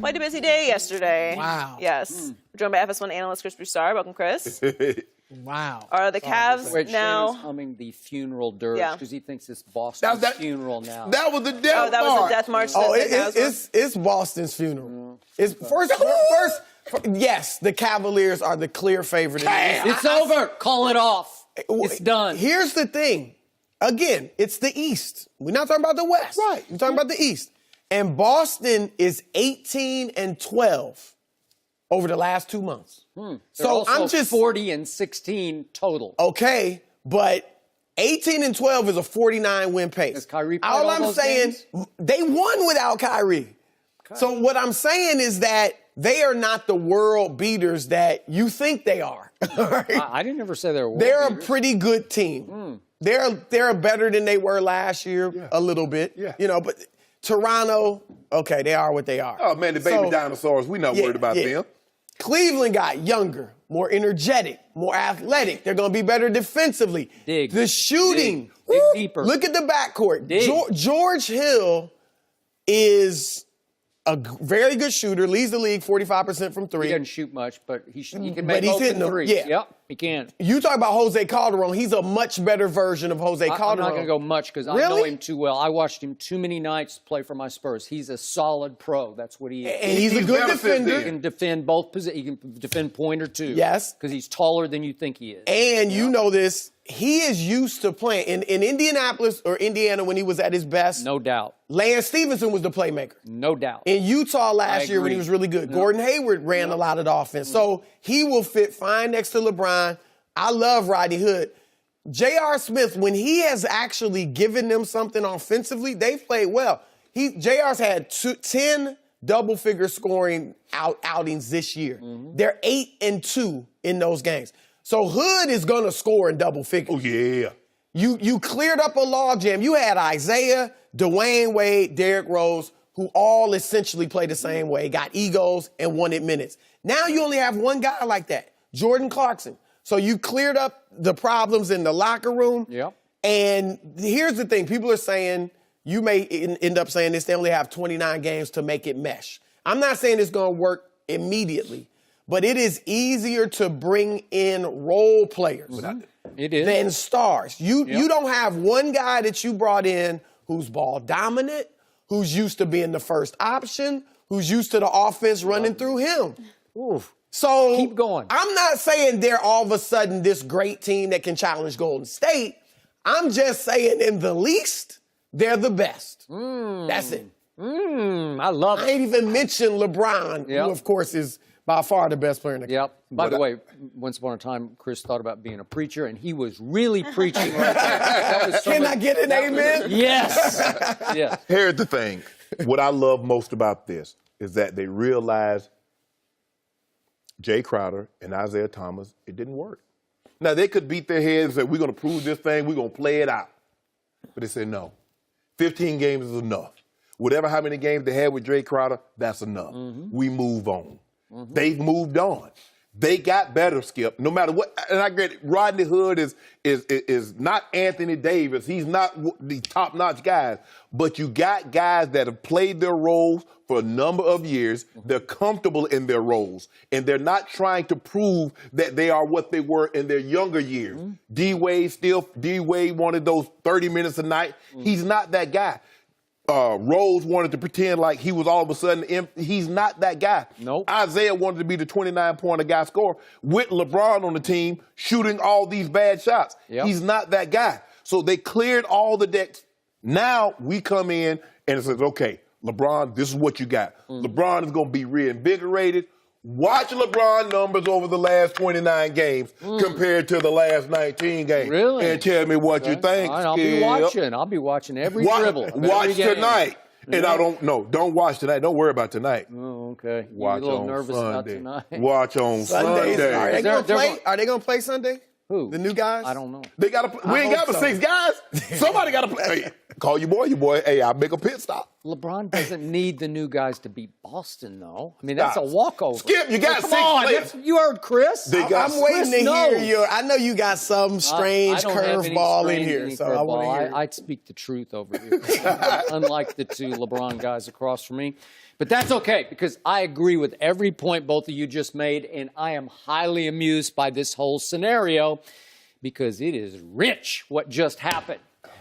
Quite a busy day yesterday. Wow. Yes. We're joined by FS1 analyst Chris Broussard. Welcome, Chris. Wow. Are the Cavs Wait, now? Shannon's humming the funeral dirge because he thinks it's Boston's funeral now. That was the death march. Oh, that was the death march. Oh, it's Boston's funeral. It's first. Yes, the Cavaliers are the clear favorite. It's over. Call it off. It's done. Here's the thing. Again, it's the East. We're not talking about the West. Right. We're talking about the East. And Boston is 18-12 over the last 2 months. So I'm just 40-16 total. Okay, but 18-12 is a 49-win pace. Has Kyrie played all all I'm those saying, games? they won without Kyrie. Okay. So what I'm saying is that they are not the world beaters that you think they are. Right? I didn't ever say they were world They're beaters. a pretty good team. They're better than they were last year, a little bit. Yeah. You know, but Toronto, okay, they are what they are. Oh, man, the baby dinosaurs, we're not worried about them. Cleveland got younger, more energetic, more athletic. They're going to be better defensively. Dig. The shooting. Dig deeper. Look at the backcourt. Dig. George Hill is a very good shooter, leads the league 45% from three. He doesn't shoot much, but he can But make he's both hitting them, threes. yeah. Yep, he can. You talk about Jose Calderon. He's a much better version of Jose Calderon. I'm not going to go much because I know him too well. I watched him too many nights play for my Spurs. He's a solid pro. That's what he is. And he's a good defender. He can defend both positions. He can defend point or two. Yes. Because he's taller than you think he is. And you know this, he is used to playing. In Indianapolis or Indiana when he was at his best, No doubt. Lance Stevenson was the playmaker. No doubt. In Utah last year when he was really good, Gordon Hayward ran a lot of the offense. So he will fit fine next to LeBron. I love Rodney Hood. J.R. Smith, when he has actually given them something offensively, they've played well. J.R.'s had 10 double-figure scoring outings this year. They're 8-2 in those games. So Hood is going to score in double figures. Oh, yeah. You cleared up a logjam. You had Isaiah, Dwayne Wade, Derrick Rose, who all essentially play the same way, got egos and wanted minutes. Now you only have one guy like that, Jordan Clarkson. So you cleared up the problems in the locker room. Yep. And here's the thing. People are saying, you may end up saying this, they only have 29 games to make it mesh. I'm not saying it's going to work immediately, but it is easier to bring in role players It is. than stars. You don't have one guy that you brought in who's ball dominant, who's used to being the first option, who's used to the offense running through him. Oof. So Keep going. I'm not saying they're all of a sudden this great team that can challenge Golden State. I'm just saying in the least, they're the best. That's it. I love I it. ain't even mentioned LeBron, who of course is by far the best player in the country. Yep. By the way, once upon a time, Chris thought about being a preacher, and he was really preaching right there. That was Can I get an amen? Yes. Yes. Here's the thing. What I love most about this is that they realize Jay Crowder and Isaiah Thomas, it didn't work. Now, they could beat their heads and say, we're going to prove this thing, we're going to play it out. But they said, no. 15 games is enough. Whatever how many games they had with Jay Crowder, that's enough. We move on. They've moved on. They got better, Skip, no matter what. And I get it. Rodney Hood is not Anthony Davis. He's not the top-notch guys. But you got guys that have played their roles for a number of years. They're comfortable in their roles. And they're not trying to prove that they are what they were in their younger years. D-Wade wanted those 30 minutes a night. He's not that guy. Rose wanted to pretend like he was all of a sudden, he's not that guy. Nope. Isaiah wanted to be the 29-point a guy scorer with LeBron on the team shooting all these bad shots. Yep. He's not that guy. So they cleared all the decks. Now we come in and it says, okay, LeBron, this is what you got. LeBron is going to be reinvigorated. Watch LeBron numbers over the last 29 games compared to the last 19 games. Really? And tell me what you think. I'll be watching. I'll be watching every dribble. Watch tonight. And I don't watch tonight. Don't worry about tonight. Oh, okay. Watch You're a little on nervous Sunday. about tonight. Watch on Sunday. Are they going to play? Are they going to play Sunday? Who? The new guys? I don't know. They got to. We ain't got but 6 guys. Somebody got to play. Call your boy. Hey, I'll make a pit stop. LeBron doesn't need the new guys to beat Boston, though. I mean, that's a walkover. Skip, you got Come 6 on, players. you heard Chris. I'm waiting to knows. hear your. I know you got some strange curveball in here, so I want to hear. I speak the truth over here, unlike the two LeBron guys across from me. But that's okay, because I agree with every point both of you just made, and I am highly amused by this whole scenario because it is rich what just happened.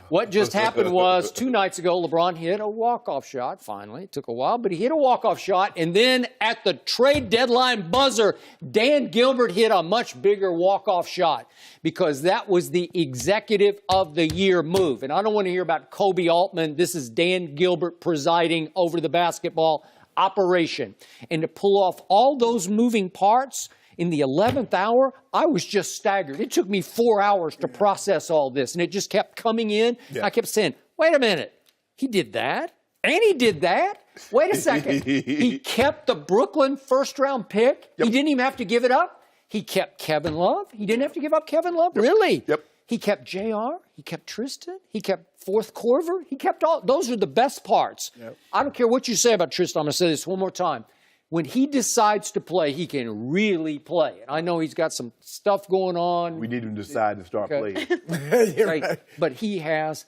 What just happened was 2 nights ago, LeBron hit a walk-off shot, finally. It took a while, but he hit a walk-off shot. And then at the trade deadline buzzer, Dan Gilbert hit a much bigger walk-off shot because that was the executive of the year move. And I don't want to hear about Kobe Altman. This is Dan Gilbert presiding over the basketball operation. And to pull off all those moving parts in the 11th hour, I was just staggered. It took me 4 hours to process all this, and it just kept coming in. Yeah. I kept saying, wait a minute, he did that? And he did that? Wait a second. He kept the Brooklyn first-round pick. Yep. He didn't even have to give it up. He kept Kevin Love. He didn't have to give up Kevin Love. Yep. Really? Yep. He kept JR. He kept Tristan. He kept Fourth Corver. He kept all. Those are the best parts. Yep. I don't care what you say about Tristan. I'm going to say this one more time. When he decides to play, he can really play. And I know he's got some stuff going on. We need him to decide to start playing. Right. But he has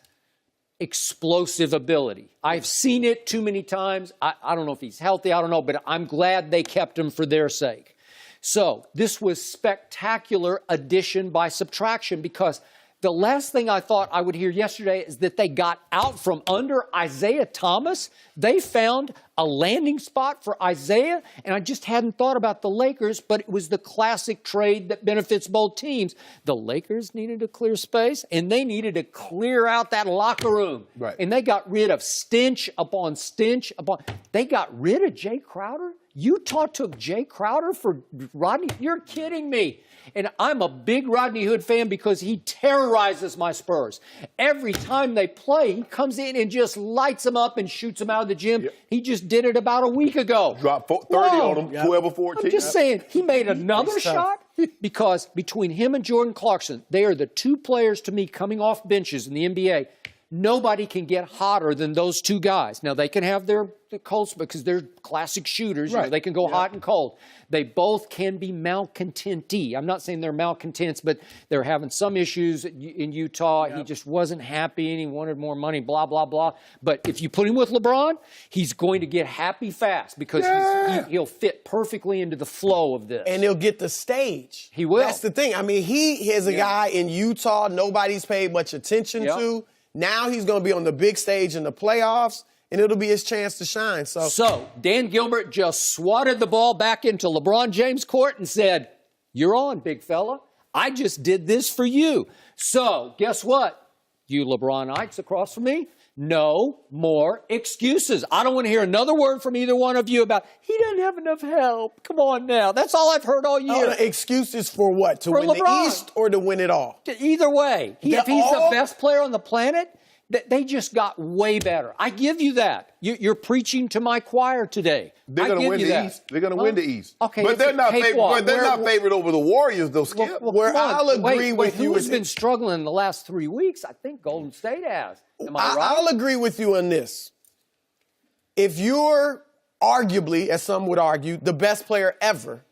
explosive ability. I've seen it too many times. I don't know if he's healthy. I don't know. But I'm glad they kept him for their sake. So this was spectacular addition by subtraction, because the last thing I thought I would hear yesterday is that they got out from under Isaiah Thomas. They found a landing spot for Isaiah, and I just hadn't thought about the Lakers, but it was the classic trade that benefits both teams. The Lakers needed to clear space, and they needed to clear out that locker room. Right. And they got rid of stench upon stench upon. They got rid of Jay Crowder? Utah took Jay Crowder for Rodney? You're kidding me. And I'm a big Rodney Hood fan because he terrorizes my Spurs. Every time they play, he comes in and just lights them up and shoots them out of the gym. Yep. He just did it about a week ago. Dropped 30 on them, 12 or 14. I'm just saying, he made another shot because between him and Jordan Clarkson, they are the two players to me coming off benches in the NBA. Nobody can get hotter than those two guys. Now, they can have their cold because they're classic shooters. Right. You know, they can go hot and cold. They both can be malcontent-y. I'm not saying they're malcontents, but they're having some issues in Utah. Yep. He just wasn't happy, and he wanted more money, blah, blah, blah. But if you put him with LeBron, he's going to get happy fast because he'll fit perfectly into the flow of this. And he'll get the stage. He will. That's the thing. I mean, he is a guy in Utah nobody's paid much attention to. Now he's going to be on the big stage in the playoffs, and it'll be his chance to shine. So Dan Gilbert just swatted the ball back into LeBron James' court and said, "You're on, big fella. I just did this for you." So guess what? You LeBronites across from me, no more excuses. I don't want to hear another word from either one of you about, he doesn't have enough help. Come on now. That's all I've heard all year. Excuses for what? To win LeBron. The East or to win it all? Either way. If he's the best player on the planet, they just got way better. I give you that. You're preaching to my choir today. They're going to win the East. They're going to win the East. Okay, but they're not favored over the Warriors, though, Skip. Where I'll agree with you. Who's been struggling in the last 3 weeks? I think Golden State has. Am I right? I'll agree with you on this. If you're arguably, as some would argue, the best player ever,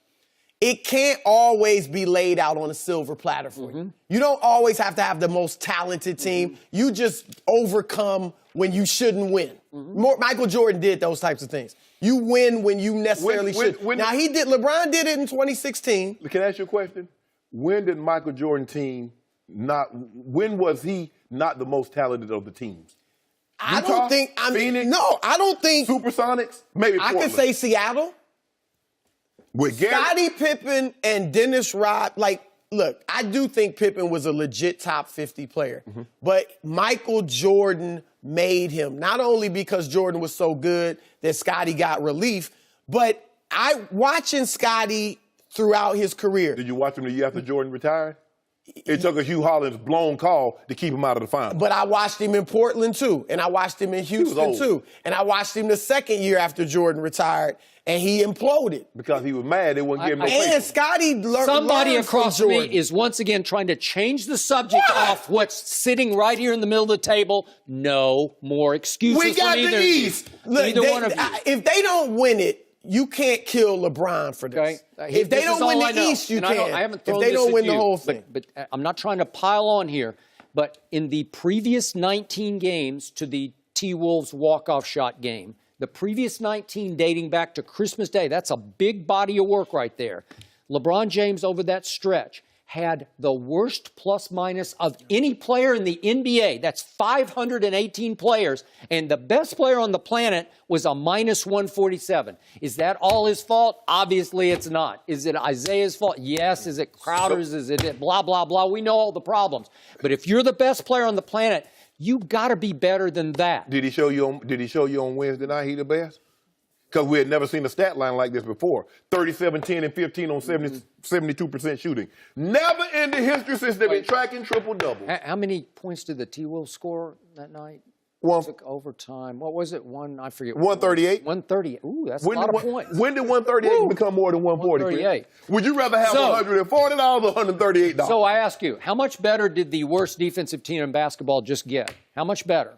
it can't always be laid out on a silver platter for you. You don't always have to have the most talented team. You just overcome when you shouldn't win. Michael Jordan did those types of things. You win when you necessarily should. Now, LeBron did it in 2016. Can I ask you a question? When did Michael Jordan team when was he not the most talented of the teams? I don't think, Phoenix? No, I don't think. Supersonics? Maybe Portland. I could say Seattle. With Scottie Pippen and Dennis Rodman, look, I do think Pippen was a legit top 50 player. But Michael Jordan made him, not only because Jordan was so good that Scottie got relief, but watching Scottie throughout his career. Did you watch him the year after Jordan retired? It took a Hugh Hollins blown call to keep him out of the final. But I watched him in Portland, too. And I watched him in Houston, old. too. And I watched him the second year after Jordan retired, and he imploded. Because he was mad they wouldn't give him no And paper. Scotty learned Somebody across from me Jordan. is once again trying to change the subject off what's sitting right here in the middle of the table. No more excuses We got from either the of you. East. Look, Either one of you. if they don't win it, you can't kill LeBron for this. Okay. If they This don't is win all I the know. East, you And can. I haven't If thrown they this don't at win the you, whole thing. But I'm not trying to pile on here. But in the previous 19 games to the T-Wolves walk-off shot game, the previous 19 dating back to Christmas Day, that's a big body of work right there. LeBron James over that stretch had the worst plus-minus of any player in the NBA. That's 518 players. And the best player on the planet was a minus 147. Is that all his fault? Obviously, it's not. Is it Isaiah's fault? Yes. Is it Crowder's? Is it blah, blah, blah? We know all the problems. But if you're the best player on the planet, you got to be better than that. Did he show you on Wednesday night he the best? Because we had never seen a stat line like this before. 37, 10, and 15 on 72% shooting. Never in the history since they've been tracking triple-double. How many points did the T-Wolves score that night? One- Took overtime. What was it? I forget. 138. 138. Ooh, that's a lot of points. When did 138 become more than 140? 138. Would you rather have So- $140 or $138? So I ask you, how much better did the worst defensive team in basketball just get? How much better?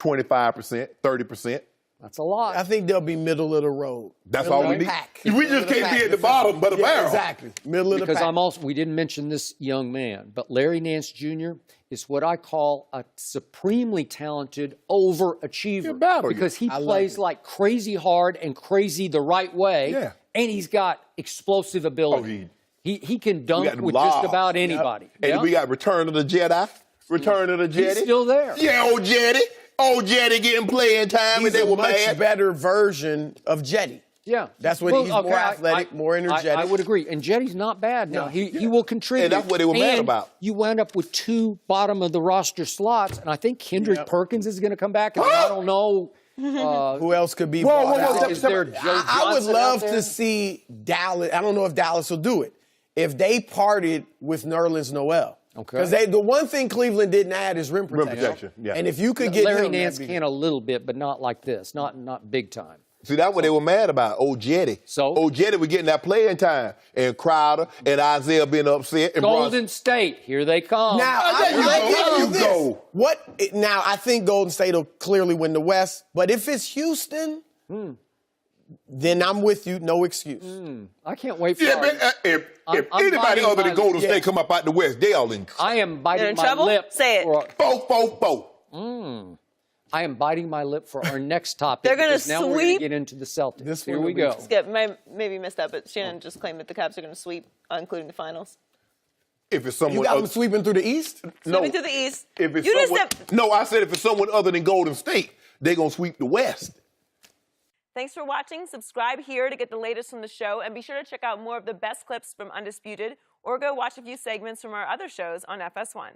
25%, 30%. That's a lot. I think they'll be middle of the road. That's Middle all of we the need. pack. We just can't be at the bottom, but a barrel. Exactly. Middle of the Because pack. we didn't mention this young man, but Larry Nance Jr. is what I call a supremely talented overachiever. He'll battle you. Because he love plays it. like crazy hard and crazy the right way. Yeah. And he's got explosive ability. He can We dunk got them with lobs. just about anybody. And Yeah? we got Return of the Jedi. Return of the Jedi. He's still there. Yeah, old Jetty. Old Jetty getting playing time, He's and they a were much mad. better version of Jetty. Yeah. That's what he's more athletic, more energetic. I would agree. And Jetty's not bad now. He will contribute. And that's what they were mad And about. You wound up with two bottom of the roster slots, and I think Kendrick Perkins is going to come back. And I don't know. Who else could be Whoa, bought whoa, whoa, out? Is there Joe I would Johnson love out there? to see Dallas. I don't know if Dallas will do it. If they parted with Nerlens Noel. Okay. Because the one thing Cleveland didn't add is rim protection. yeah. And if you could get Larry him, Nance that'd be- can a little bit, but not like this. Not big time. See, that's what they were mad about, old Jetty. So? Old Jetty was getting that playing time, and Crowder and Isaiah being upset. And Golden State, here they come. Now, there you I go. give There you you this. go. Now, I think Golden State will clearly win the West, but if it's Houston, then I'm with you. No excuse. I can't wait for Yeah, our- but, if I'm anybody biting other my- than Golden yeah. State come up out the West, they all in. I am biting You're in my trouble? lip. Say it. for- I am biting my lip for our next topic. They're gonna because now we're going to sweep- get into the Celtics. This Here one we will be go. Skip, maybe missed that, but Shannon just claimed that the Cavs are going to sweep, including the finals. If it's someone You got other, them sweeping through the East? Sweeping through the East. if it's You just someone, said- no, I said if it's someone other than Golden State, they're gonna sweep the West. Thanks for watching. Subscribe here to get the latest from the show, and be sure to check out more of the best clips from Undisputed, or go watch a few segments from our other shows on FS1.